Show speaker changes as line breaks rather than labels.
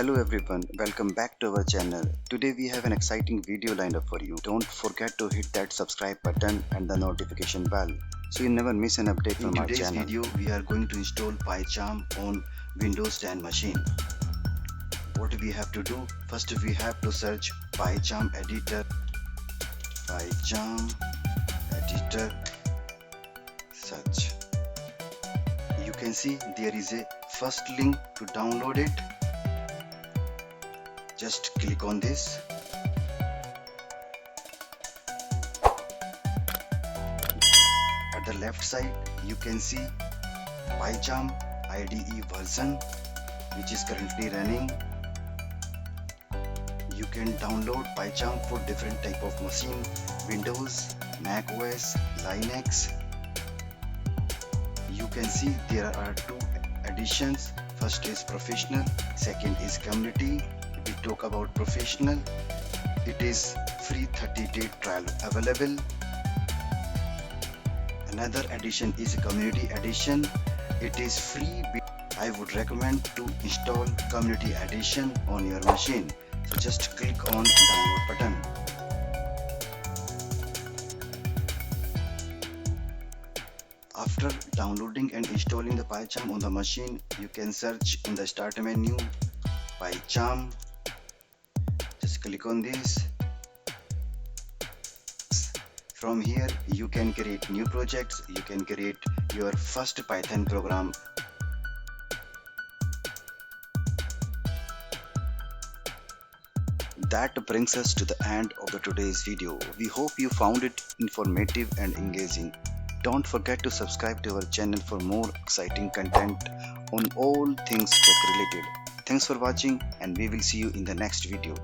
Hello everyone, welcome back to our channel. Today we have an exciting video lined up for you. Don't forget to hit that subscribe button and the notification bell so you never miss an update from our channel. In today's video we are going to install PyCharm on Windows 10 machine. What we have to do? First we have to search PyCharm editor. PyCharm editor. Search. You can see there is a first link to download it. Just click on this. At the left side you can see PyCharm IDE version which is currently running. You can download PyCharm for different type of machine: Windows, Mac OS, Linux. You can see there are two editions. First is professional, second is community. If we talk about professional, it is free 30-day trial available. Another edition is community edition. It is free. I would recommend to install community edition on your machine. So just click on download button. After downloading and installing the PyCharm on the machine, you can search in the start menu PyCharm. Just click on this. From here you can create new projects. You can create your first Python program. That brings us to the end of today's video. We hope you found it informative and engaging. Don't forget to subscribe to our channel for more exciting content on all things tech related. Thanks for watching and we will see you in the next video.